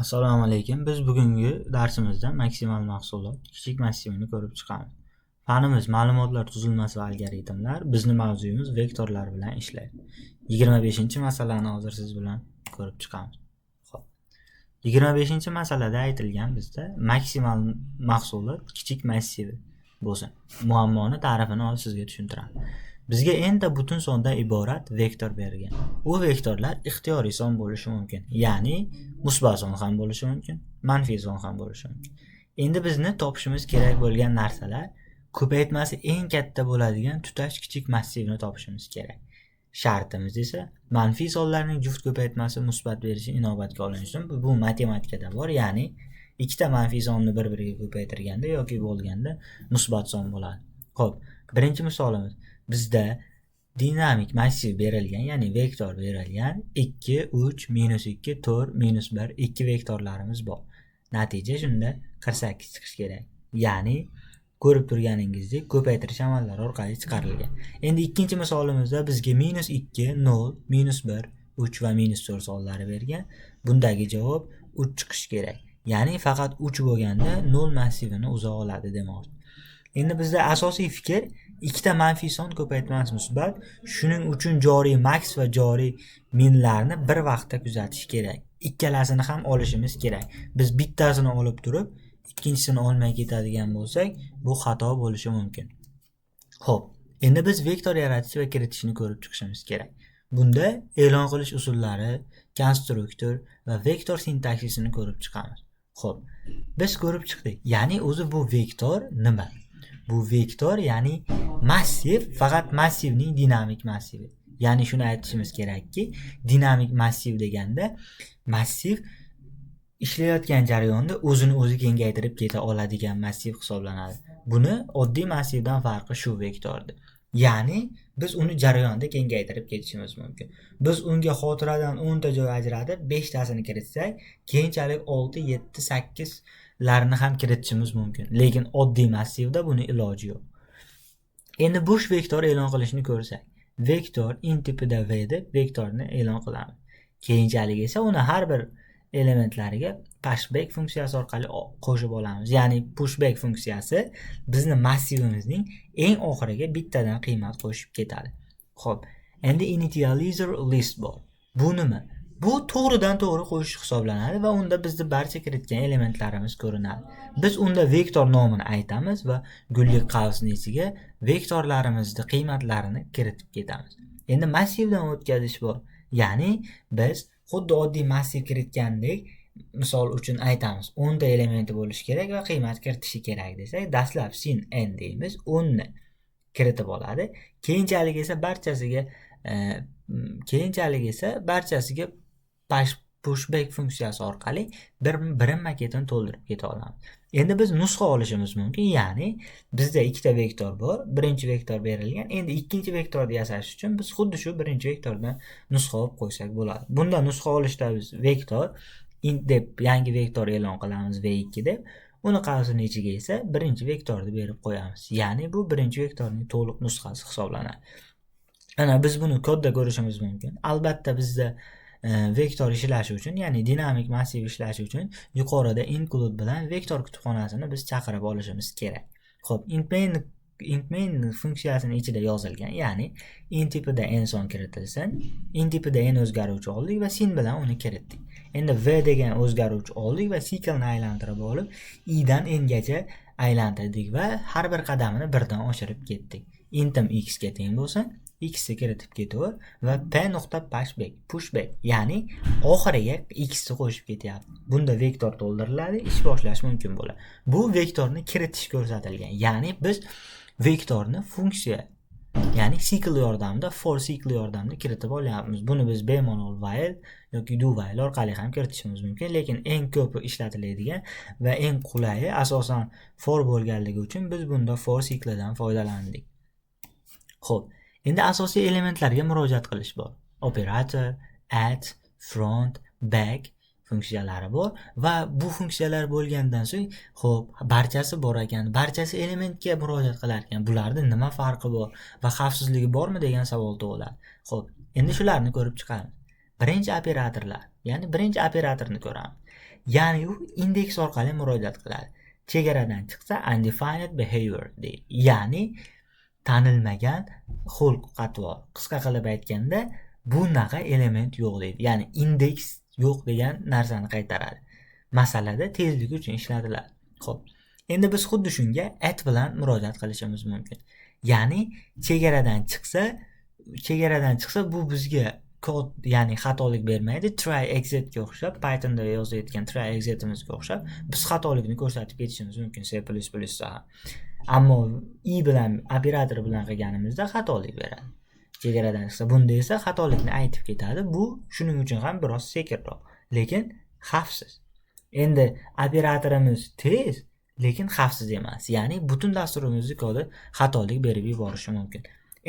Assalomu alaykum. Biz bugungi darsimizda maksimal mahsulot kichik massivini ko'rib chiqamiz. Fanimiz ma'lumotlar tuzilmasi va algoritmlar. Bizning mavzuyimiz vektorlar bilan ishlaydi. 25-masalani hozir siz bilan ko'rib chiqamiz. Xo'p. 25-masalada aytilgan bizda maksimal mahsulot kichik massivi bo'lsin. Muammoni ta'rifini hozir sizga tushuntiraman. Bizga enta butun sondan iborat vektor berilgan. U vektorlar ixtiyoriy son bo'lishi mumkin. Ya'ni musbat son ham bo'lishi mumkin, manfiy son ham bo'lishi mumkin. Endi bizni topishimiz kerak bo'lgan narsalar ko'paytmasi eng katta bo'ladigan tutash kichik massivni topishimiz kerak. Shartimiz esa manfiy sonlarning juft ko'paytmasi musbat berishi inobatga olinishi. Bu matematikada bor, ya'ni ikkita manfiy sonni bir-biriga ko'paytirganda yoki bo'lganda musbat son bo'ladi. Xo'p, birinchi misolimiz. Bizda dinamik massiv berilgan, ya'ni vektor berilgan 2, 3, -2, 4, -1, 2 vektorlarimiz bor. Natija shunda 48 chiqish kerak. Ya'ni ko'rib turganingizdek ko'paytirish amallari orqali chiqarilgan. Endi ikkinchi misolimizda bizga -2, 0, -1, 3 va -4 sonlari bergan. Bundagi javob 3 chiqish kerak. Ya'ni faqat 3 bo'lganda 0 massivini o'zi oladi demoqchi. Endi bizda asosiy fikr ikkita manfiy son ko'paytmasi musbat, shuning uchun joriy max va joriy minlarni bir vaqtda kuzatish kerak. Ikkalasini ham olishimiz kerak. Biz bittasini olib turib, ikkinchisini olmay ketadigan bo'lsak, bu xato bo'lishi mumkin. Xo'p, endi biz vektor yaratish va kiritishni ko'rib chiqishimiz kerak. Bunda e'lon qilish usullari, konstruktor va vektor sintaksisini ko'rib chiqamiz. Xo'p, biz ko'rib chiqdik. Ya'ni o'zi bu vektor nima? Bu vektor ya'ni massiv, faqat massivning dinamik massivi. Ya'ni shuni aytishimiz kerakki, dinamik massiv deganda massiv ishlayotgan jarayonda o'zini o'zi kengaytirib keta oladigan massiv hisoblanadi. Buni oddiy massivdan farqi shu vektordir. Ya'ni biz uni jarayonda kengaytirib ketishimiz mumkin. Biz unga xotiradan 10 ta joy ajratib 5 tasini kiritsak, keyinchalik 6, 7, 8 larni ham kiritishimiz mumkin. Lekin oddiy massivda buni iloji yo'q. Endi bo'sh vektor e'lon qilishni ko'rsak, vektor in tipida v deb vektorni e'lon qilamiz. Keyinchalik esa uni har bir elementlariga pushback funksiyasi orqali qo'shib olamiz. Ya'ni pushback funksiyasi bizni massivimizning eng oxiriga bittadan qiymat qo'shib ketadi. Xo'p, endi initializer list bor. Bu nima? Bu to'g'ridan to'g'ri qo'shish hisoblanadi va unda bizning barcha kiritgan elementlarimiz ko'rinadi. Biz unda vektor nomini aytamiz va gullik qavsining ichiga vektorlarimizning qiymatlarini kiritib ketamiz. Endi massivdan o'tkazish bor. Ya'ni biz xuddi oddiy massiv kiritgandek, misol uchun aytamiz, 10 ta elementi bo'lishi kerak va qiymat kiritishi kerak desak, dastlab sin n deymiz, 10 ni kiritib oladi. Keyinchalik esa barchasiga pushback funksiyasi orqali birinma ketin to'ldirib keta olamiz. Endi biz nusxa olishimiz mumkin, ya'ni bizda ikkita vektor bor, birinchi vektor berilgan. Endi ikkinchi vektorni yasash uchun biz xuddi shu birinchi vektordan nusxa olib qo'ysak bo'ladi. Bunda nusxa olishda biz vektor int deb yangi vektor e'lon qilamiz v2 deb. Uni qavsining ichiga esa birinchi vektorni berib qo'yamiz. Ya'ni bu birinchi vektorning to'liq nusxasi hisoblanadi. Ana biz buni kodda ko'rishimiz mumkin. Albatta bizda vektor ishlashi uchun, ya'ni dinamik massiv ishlashi uchun yuqorida include bilan vektor kutubxonasini biz chaqirib olishimiz kerak. Xo'p, int main funksiyasining ichida yozilgan, ya'ni int tipida n son kiritilsin, int tipida n o'zgaruvchi oldik va sin bilan uni kiritdik. Endi v degan o'zgaruvchi oldik va siklni aylantirib olib i dan n gacha aylantirdik va har bir qadamini birdan oshirib ketdik. Intim x ga teng bo'lsin, x ni kiritib ketaver va pushback, ya'ni oxiriga x ni qo'shib ketyapti. Bunda vektor to'ldiriladi, ish boshlash mumkin bo'ladi. Bu vektorni kiritish ko'rsatilgan. Ya'ni biz vektorni funksiya, ya'ni sikl yordamida, for sikl yordamida kiritib olyapmiz. Buni biz bemalol while yoki do while orqali ham kiritishimiz mumkin, lekin eng ko'p ishlatiladigan va eng qulayi asosan for bo'lganligi uchun biz bunda for siklidan foydalandik. Xo'p, endi asosiy elementlarga murojaat qilish bor. Operator, add, front, back funksiyalari bor va bu funksiyalar bo'lgandan so'ng, xo'p, barchasi bor ekan, barchasi elementga murojaat qilar ekan. Bularda nima farqi bor va xavfsizligi bormi degan savol tug'iladi. Xo'p, endi shularni ko'rib chiqamiz. birinchi operatorlar, ya'ni birinchi operatorni ko'ramiz. Ya'ni u indeks orqali murojaat qiladi. Chegaradan chiqsa undefined behavior deydi. Ya'ni tanilmagan xulq atvor. Qisqa qilib aytganda, bunaqa element yo'q deydi. Ya'ni indeks yo'q degan narsani qaytaradi. Masalada tezlik uchun ishlatiladi. Xo'p. Endi biz xuddi shunga at bilan murojaat qilishimiz mumkin. Ya'ni chegaradan chiqsa bu bizga kod, ya'ni xatolik bermaydi. Try exit ga o'xshab, Pythonda yozayotgan try exit'imizga o'xshab biz xatolikni ko'rsatib ketishimiz mumkin C++ da. Ammo i bilan operator bilan qilganimizda xatolik beradi. Chegaradan chiqsa, bunda esa xatolikni aytib ketadi. Bu shuning uchun ham biroz sekinroq, lekin xavfsiz. Endi operatorimiz tez, lekin xavfsiz emas. Ya'ni butun dasturimizning kodi xatolik berib yuborishi mumkin.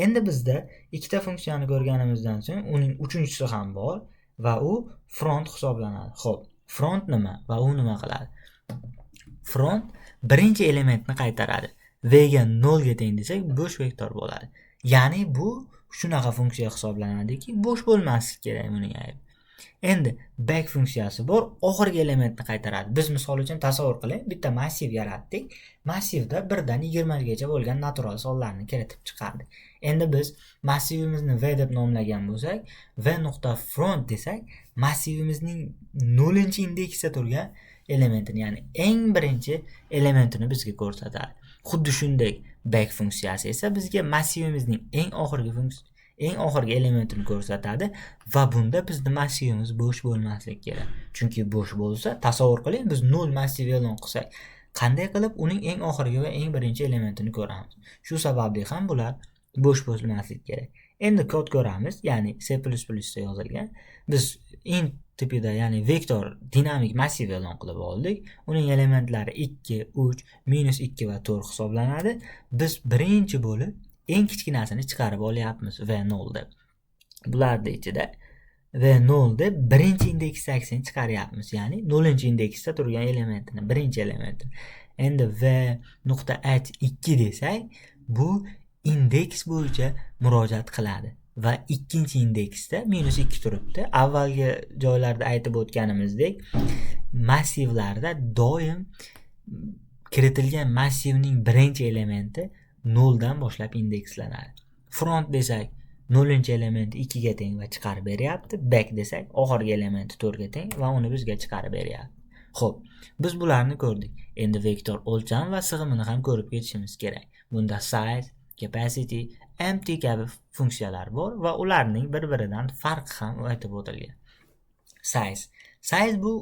Endi bizda ikkita funksiyani ko'rganimizdan so'ng uning uchinchisi ham bor va u front hisoblanadi. Xo'p, front nima va u nima qiladi? Front birinchi elementni qaytaradi. V ga 0 ga teng desak, bo'sh vektor bo'ladi. Ya'ni bu shunaqa funksiya hisoblanadiki, bo'sh bo'lmasligi kerak buning aybi. Endi back funksiyasi bor, oxirgi elementni qaytaradi. Biz misol uchun tasavvur qiling, bitta massiv yaratdik. Massivda 1 dan 20 gacha bo'lgan natural sonlarni kiritib chiqardik. Endi biz massivimizni v deb nomlagan bo'lsak, v.front desak, massivimizning 0-indeksda turgan elementini, ya'ni eng birinchi elementini bizga ko'rsatadi. Xuddi shunday back funksiyasi esa bizga massivimizning eng oxirgi elementini ko'rsatadi va bunda bizni massivimiz bo'sh bo'lmasligi kerak. Chunki bo'sh bo'lsa, tasavvur qiling, biz 0 massiv e'lon qilsak, qanday qilib uning eng oxirgi va eng birinchi elementini ko'ramiz? Shu sababli ham bular bo'sh bo'lmasligi kerak. Endi kod ko'ramiz, ya'ni C++ da yozilgan. Biz int tipida, ya'ni vektor dinamik massiv e'lon qilib oldik. Uning elementlari 2, 3, -2 va 4 hisoblanadi. Biz birinchi bo'lib eng kichkinasini chiqarib olyapmiz v0 deb. Bularning ichida v0 deb birinchi indeksdagini chiqaryapmiz, ya'ni 0-indeksda turgan elementini, birinchi elementini. Endi v.at2 desak, bu indeks bo'yicha murojaat qiladi va ikkinchi indeksda -2 turibdi. Avvalgi joylarda aytib o'tganimizdek, massivlarda doim kiritilgan massivning birinchi elementi 0 dan boshlab indekslanadi. Front desak, 0-elementi 2 ga teng va chiqarib beryapti. Back desak, oxirgi elementi 4 ga teng va uni bizga chiqarib beryapti. Xo'p, biz bularni ko'rdik. Endi vektor o'lcham va sig'imini ham ko'rib ketishimiz kerak. Bunda size, capacity, empty kabi funksiyalar bor va ularning bir-biridan farqi ham aytib o'tilgan. Size bu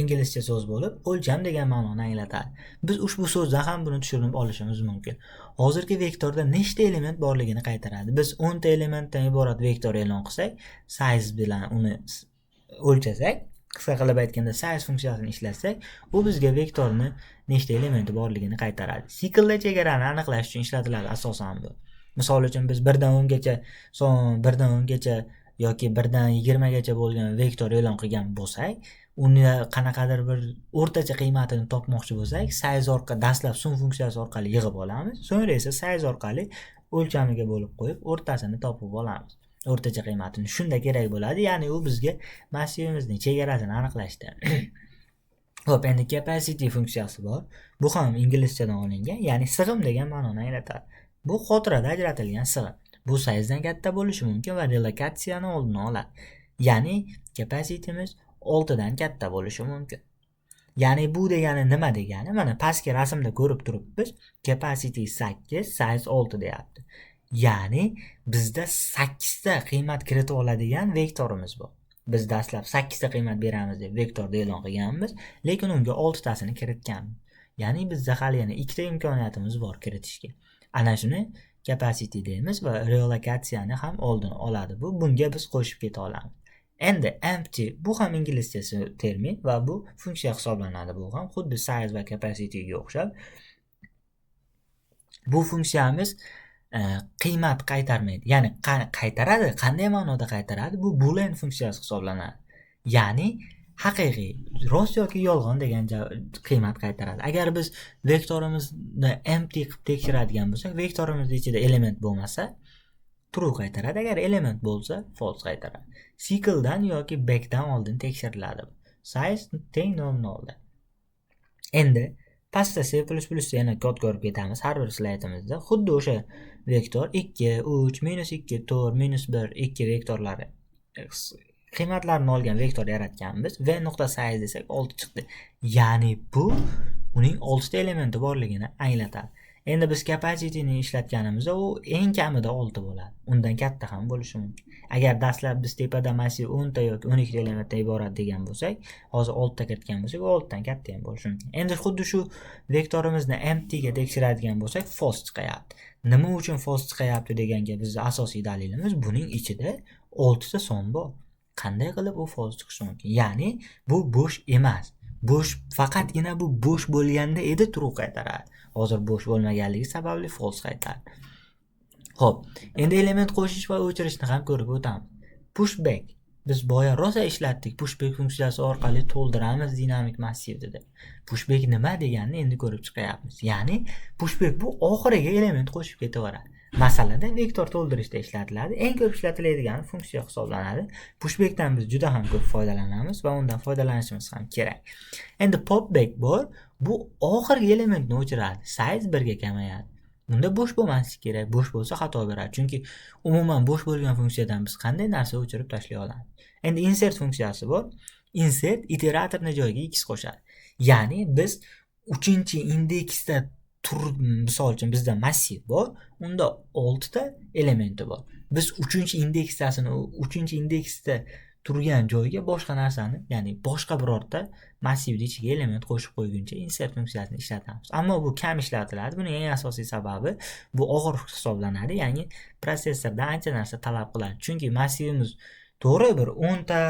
inglizcha so'z bo'lib, o'lcham degan ma'noni anglatadi. Biz ushbu so'zdan ham buni tushunib olishimiz mumkin. Hozirgi vektorda nechta element borligini qaytaradi. Biz 10 ta elementdan iborat vektor e'lon qilsak, size bilan uni o'lchasak, qisqa qilib aytganda size funksiyasini ishlatsak, u bizga vektorni nechta elementi borligini qaytaradi. Siklda chegarani aniqlash uchun ishlatiladi asosan bu. Misol uchun biz 1 dan 10 gacha son 1 dan 10 gacha yoki 1 dan 20 gacha bo'lgan vektor e'lon qilgan bo'lsak, uni qanaqadir bir o'rtacha qiymatini topmoqchi bo'lsak, size orqali dastlab sum funksiyasi orqali yig'ib olamiz. So'ngra esa size orqali o'lchamiga bo'lib qo'yib, o'rtasini topib olamiz. O'rtacha qiymatini shunda kerak bo'ladi, ya'ni u bizga massivimizning chegarasini aniqlashda. Xo'p, endi capacity funksiyasi bor. Bu ham inglizchadan olingan, ya'ni sig'im degan ma'noni anglatadi. Bu xotirada ajratilgan sig'im. Bu sizedan katta bo'lishi mumkin va relokatsiyani oldini oladi. Ya'ni capacity'miz 6 dan katta bo'lishi mumkin. Ya'ni bu degani nima degani? Mana pastki rasmda ko'rib turibmiz. Capacity 8, size 6 deyapti. Ya'ni bizda 8 ta qiymat kiritib oladigan vektorimiz bor. Biz dastlab 8 ta qiymat beramiz deb vektorda e'lon qilganmiz, lekin unga 6 tasini kiritganmiz. Ya'ni bizda hali yana 2 ta imkoniyatimiz bor kiritishga. Ana shuni capacity deymiz va relokatsiyani ham oldini oladi. Bunga biz qo'shib keta olamiz. Endi empty bu ham inglizcha termin va bu funksiya hisoblanadi. Bu ham xuddi size va capacity ga o'xshab. Bu funksiyamiz qiymat qaytarmaydi. Ya'ni qaytaradi. Qanday ma'noda qaytaradi? Bu boolean funksiyasi hisoblanadi. Ya'ni haqiqiy, rost yoki yolg'on degan qiymat qaytaradi. Agar biz vektorimizni empty qilib tekshiradigan bo'lsak, vektorimizning ichida element bo'lmasa, true qaytaradi. Agar element bo'lsa false qaytaradi. Cycledan yoki backdan oldin tekshiriladi. Size teng 0 da. Endi pastda C++ yana kod ko'rib ketamiz. Har bir slaydimizda xuddi o'sha vektor 2, 3, -2, 4, -1, 2 vektorlari qiymatlarini olgan vektor yaratganmiz va nokta size desak 6 chiqdi. Ya'ni bu uning 6 ta elementi borligini anglatadi. Endi biz capacity ni ishlatganimizda u eng kamida 6 bo'ladi. Undan katta ham bo'lishi mumkin. Agar dastlab biz tepada massiv 10 ta yoki 12 ta elementdan iborat degan bo'lsak, hozir 6 ta kiritgan bo'lsak, 6 dan katta ham bo'lishi mumkin. Endi xuddi shu vektorimizni empty ga tekshiradigan bo'lsak, false chiqyapti. Nima uchun false chiqyapti deganga bizning asosiy dalilimiz buning ichida 6 ta son bor. Qanday qilib u false chiqishi mumkin? Ya'ni bu bo'sh emas. Bo'sh faqatgina bu bo'sh bo'lganda edi true qaytaradi. Hozir bo'sh bo'lmaganligi sababli false qaytaradi. Xo'p, endi element qo'shish va o'chirishni ham ko'rib o'tamiz. Pushback. Biz boya rosa ishlatdik. Pushback funksiyasi orqali to'ldiramiz dinamik massivni deb. Pushback nima deganini endi ko'rib chiqyapmiz. Ya'ni pushback bu oxiriga element qo'shib ketaveradi. Masalada vektor to'ldirishda ishlatiladi. Eng ko'p ishlatiladigan funksiya hisoblanadi. Pushbackdan biz juda ham ko'p foydalanamiz va undan foydalanishimiz ham kerak. Endi popback bor. Bu oxirgi elementni o'chiradi. Size 1 ga kamayadi. Unda bo'sh bo'lmasligi kerak. Bo'sh bo'lsa xato beradi. Chunki umuman bo'sh bo'lgan funksiyadan biz qanday narsa o'chirib tashlay olamiz? Endi insert funksiyasi bor. Insert iteratorni joyiga x qo'shadi. Ya'ni biz 3-indeksda misol uchun bizda massiv bor, unda 6 ta elementi bor. Biz 3-indeksda turgan joyga boshqa narsani, ya'ni boshqa birorta massivning ichiga element qo'shib qo'yguncha insert funksiyasini ishlatamiz. Ammo bu kam ishlatiladi. Buning eng asosiy sababi bu og'ir hisoblanadi, ya'ni protsessordan ancha narsa talab qiladi. Chunki massivimiz to'g'ri bir 10 ta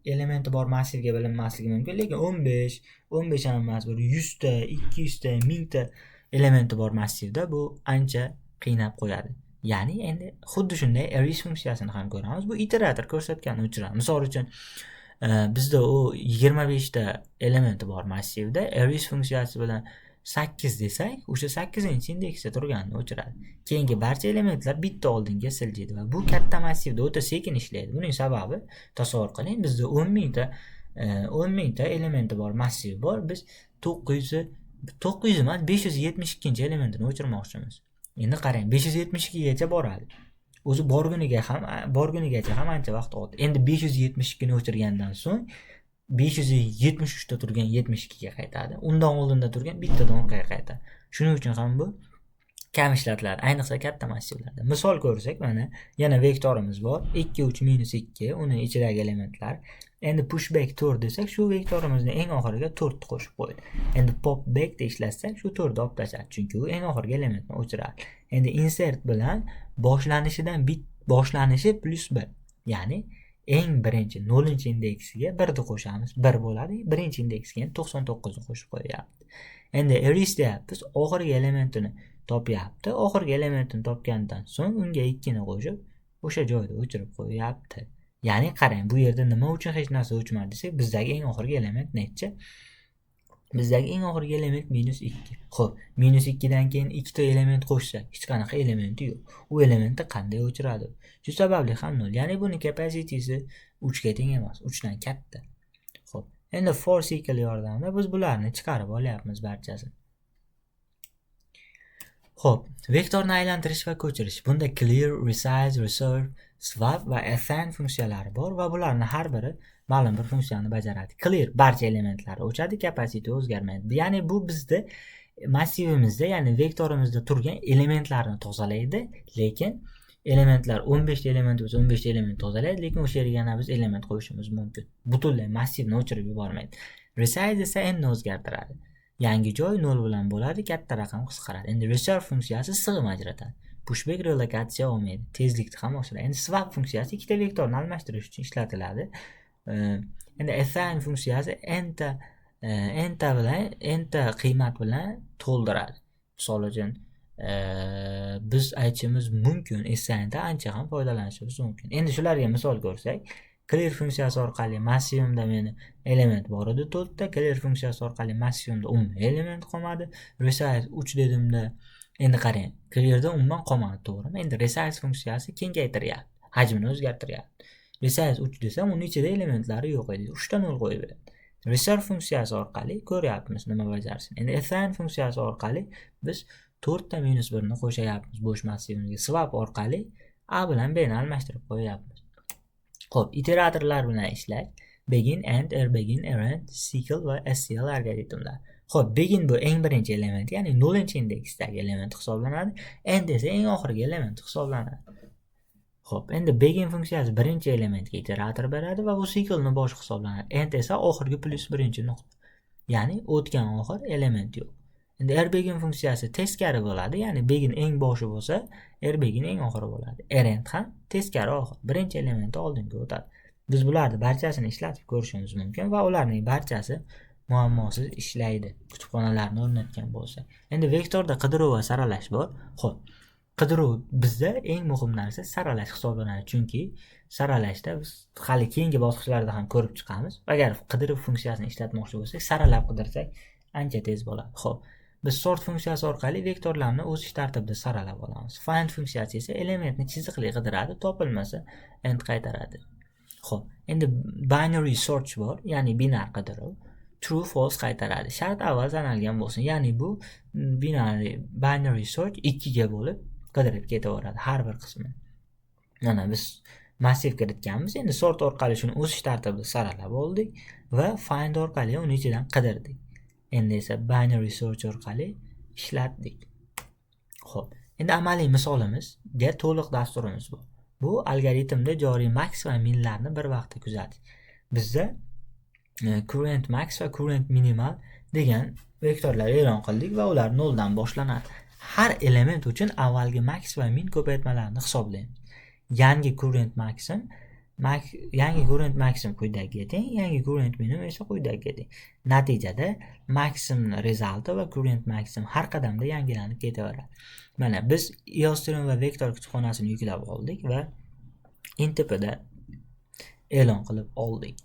elementi bor massivga bilinmasligi mumkin, lekin 15 ham emas, bir 100 ta, 200 ta, 1000 ta elementi bor massivda bu ancha qiynab qo'yadi. Ya'ni endi xuddi shunday arrays funksiyasini ham ko'ramiz. Bu iterator ko'rsatgan o'chiradi. Misol uchun bizda u 25 ta elementi bor massivda arrays funksiyasi bilan 8 desak, o'sha 8-indeksda turganini o'chiradi. Keyingi barcha elementlar bitta oldinga siljiydi va bu katta massivda o'ta sekin ishlaydi. Buning sababi tasavvur qiling, bizda 10 ming ta elementi bor massiv bor. Biz 900 emas, 572 elementini o'chirmoqchimiz. Endi qarang, 572 gacha boradi. O'zi borgunigacha ham ancha vaqt oldi. Endi 572 ni o'chirgandan so'ng 573 da turgan 72 ga qaytadi. Undan oldinda turgan bittadan orqaga qaytadi. Shuning uchun ham bu kam ishlatiladi, ayniqsa katta massivlarda. Misol ko'rsak, mana yana vektorimiz bor. 2, 3, -2, uning ichidagi elementlar. Endi pushback 4 desak, shu vektorimizni eng oxiriga 4 qo'shib qo'ydi. Endi popback de ishlatsak, shu 4 ni olib tashladi, chunki u eng oxirgi elementni o'chiradi. Endi insert bilan boshlanishi +1, ya'ni eng birinchi 0-indeksiga 1 ni qo'shamiz, 1 bo'ladi. Birinchi indeksiga 99 ni qo'shib qo'yapti. Endi arrays deyapmiz, oxirgi elementini topyapti. Oxirgi elementini topgandan so'ng unga 2 ni qo'shib, o'sha joyda o'chirib qo'yapti. Ya'ni qarang, bu yerda nima uchun hech narsa o'chmadi desak, bizdagi eng oxirgi element necha? Bizdagi eng oxirgi element -2. Xo'p, -2 dan keyin 2 ta element qo'shsak, hech qanaqa elementi yo'q. U elementni qanday o'chiradi? Shu sababli ham 0. Ya'ni buning capacitysi 3 ga teng emas, 3 dan katta. Xo'p, endi for cycle yordamida biz bularni chiqarib olyapmiz barchasini. Xo'p, vektorni aylantirish va ko'chirish. Bunda clear, resize, reserve, swap va assign funksiyalari bor va bularning har biri ma'lum bir funksiyani bajaradi. Clear barcha elementlarni o'chadi, capacity o'zgarmaydi. Ya'ni bu bizda massivimizda, ya'ni vektorimizda turgan elementlarni tozalaydi, lekin elementlar 15 ta element bo'lsa 15 ta element tozalaydi, lekin o'sha yerga yana biz element qo'yishimiz mumkin. Butunlay massivni o'chirib yubormaydi. Resize esa endi o'zgartiradi. Yangi joy 0 bilan bo'ladi, katta raqam qisqaradi. Endi reserve funksiyasi sig'im ajratadi. Pushback relokatsiya olmaydi, tezlikni ham oshiradi. Endi swap funksiyasi ikkita vektorni almashtirish uchun ishlatiladi. Endi assign funksiyasi enta qiymat bilan to'ldiradi. Misol uchun biz aytishimiz mumkin, assignda ancha ham foydalanishimiz mumkin. Endi shularga misol ko'rsak, clear funksiyasi orqali massivimda meni element bor edi 4 ta, clear funksiyasi orqali massivimda 10 element qolmadi. Resize 3 dedimda Endi qarang, bu yerda umuman qolmadi, to'g'rimi? Endi resize funksiyasi kengaytiryapti, hajmini o'zgartiryapti. Resize 3 desam, uni ichida elementlari yo'q edi. 3 ta 0 qo'yib beradi. Reserve funksiyasi orqali ko'ryapmiz nima bajarishini. Endi assign funksiyasi orqali biz 4 ta -1 ni qo'shayapmiz bo'sh massivimizga. Swap orqali a bilan b ni almashtirib qo'yapmiz. Xo'p, iteratorlar bilan ishlash. Begin, end, begin, end, cycle va SCL algoritmlar. Xo'p, begin bu eng birinchi element, ya'ni 0-indeksdagi element hisoblanadi. End esa eng oxirgi element hisoblanadi. Xo'p, endi begin funksiyasi birinchi elementga iterator beradi va bu cyclening boshi hisoblanadi. End esa oxirgi plus birinchi nuqta. Ya'ni o'tgan oxir element yo'q. Endi begin funksiyasi teskari bo'ladi, ya'ni begin eng boshi bo'lsa, begin eng oxiri bo'ladi. End ham teskari oxir, birinchi elementni oldinga o'tadi. Biz bularni barchasini ishlatib ko'rishimiz mumkin va ularning barchasi muammosiz ishlaydi, kutubxonalarni o'rnatgan bo'lsa. Endi vektorda qidiruv va saralash bor. Xo'p, qidiruv bizda eng muhim narsa saralash hisoblanadi, chunki saralashda biz hali keyingi bosqichlarda ham ko'rib chiqamiz. Agar qidiruv funksiyasini ishlatmoqchi bo'lsak, saralab qidirsak ancha tez bo'ladi. Xo'p, biz sort funksiyasi orqali vektorlarni o'sish tartibida saralab olamiz. Find funksiyasi esa elementni chiziqli qidiradi, topilmasa end qaytaradi. Xo'p, endi binary search bor, ya'ni binar qidiruv. True false qaytaradi. Shart avval sanalgan bo'lsin. Ya'ni bu binary search 2 ga bo'lib qidirib ketaveradi har bir qismini. Mana biz massiv kiritganmiz. Endi sort orqali shuni o'sish tartibida saralab oldik va find orqali uni ichidan qidirdik. Endi esa binary search orqali ishlatdik. Xo'p, endi amaliy misolimizga to'liq dasturimiz bor. Bu algoritmda joriy max va minlarni bir vaqtda kuzatish. Bizda current max va current minimal degan vektorlar e'lon qildik va ular 0 dan boshlanadi. Har element uchun avvalgi max va min ko'paytmalarini hisoblaymiz. Yangi current maximum quyidagiga teng, yangi current minimum esa quyidagiga teng. Natijada maximum resulti va current maximum har qadamda yangilanib ketaveradi. Mana biz Eostream va vektor kutubxonasini yuklab oldik va intipida e'lon qilib oldik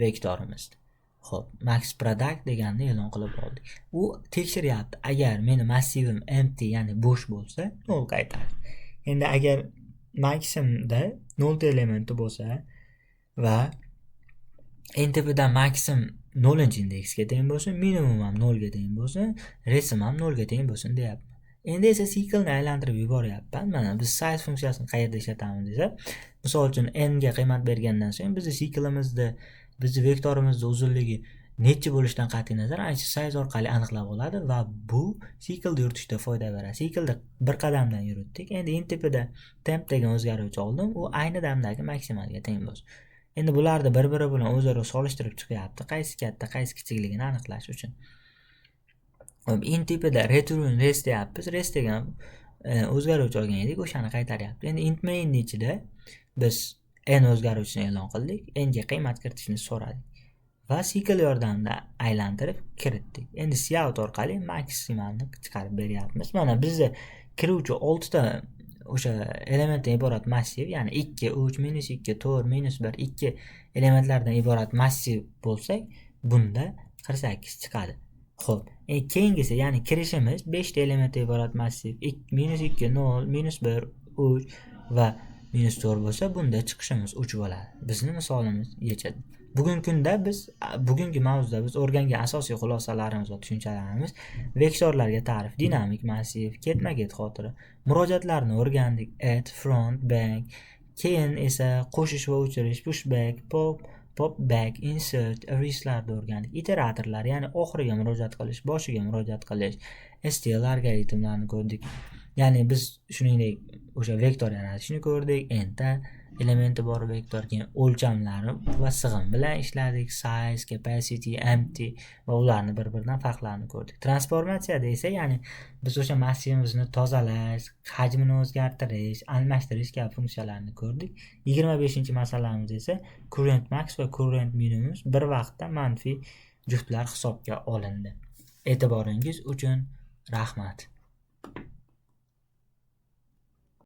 vektorimizni. Xo'p, max product deganni e'lon qilib oldik. U tekshiryapti, agar meni massivim empty, ya'ni bo'sh bo'lsa, 0 qaytaradi. Endi agar maximumda 0 ta elementi bo'lsa va intipida maximum 0-indeksga teng bo'lsin, minimum ham 0 ga teng bo'lsin, resim ham 0 ga teng bo'lsin deyapti. Endi esa cycleni aylantirib yuboryapman. Mana biz size funksiyasini qayerda ishlatamiz desa, misol uchun n ga qiymat bergandan so'ng bizni cyclemizda, bizni vektorimizda uzunligi necha bo'lishidan qat'iy nazar ana shu size orqali aniqlab oladi va bu cyclni yuritishda foyda beradi. Cyclda bir qadamdan yuritdik. Endi intipida temp degan o'zgaruvchi oldim, u ayni damdagi maksimalga teng bo'lsin. Endi bularni bir-biri bilan o'zaro solishtirib chiqyapti, qaysi katta, qaysi kichikligini aniqlash uchun. Intipida return rest deyapmiz. Rest degan o'zgaruvchi olgan edik, o'shani qaytaryapti. Endi int mainning ichida biz n o'zgaruvchisini e'lon qildik, n ga qiymat kiritishni so'radik va cycle yordamida aylantirib kiritdik. Endi cout orqali maksimalni chiqarib beryapmiz. Mana bizda kiruvchi 6 ta o'sha elementdan iborat massiv, ya'ni 2, 3, -2, 4, -1, 2 elementlardan iborat massiv bo'lsak, bunda 48 chiqadi. Xo'p, keyingisi, ya'ni kirishimiz 5 ta elementdan iborat massiv, -2, 0, -1, 3 va -4 bo'lsa, bunda chiqishimiz 3 bo'ladi. Bizning misolimiz yechadi. Bugungi mavzuda biz o'rgangan asosiy xulosalarimiz va tushunchalarimiz vektorlarga ta'rif, dinamik massiv, ketma-ket xotira, murojaatlarni o'rgandik, add, front, back, keyin esa qo'shish va o'chirish, pushback, pop back, insert, eraslarni o'rgandik. Iteratorlar, ya'ni oxiriga murojaat qilish, boshiga murojaat qilish, STL algoritmlarini ko'rdik. Ya'ni biz shuningdek o'sha vektor yaratishni ko'rdik, endi elementi bor vektor, keyin o'lchamlari va sig'im bilan ishladik, size, capacity, empty va ularni bir-biridan farqlarini ko'rdik. Transformatsiyada esa, ya'ni biz o'sha massivimizni tozalash, hajmini o'zgartirish, almashtirish kabi funksiyalarni ko'rdik. 25-masalamiz esa current max va current minimum bir vaqtda manfiy juftlar hisobga olindi. E'tiboringiz uchun rahmat.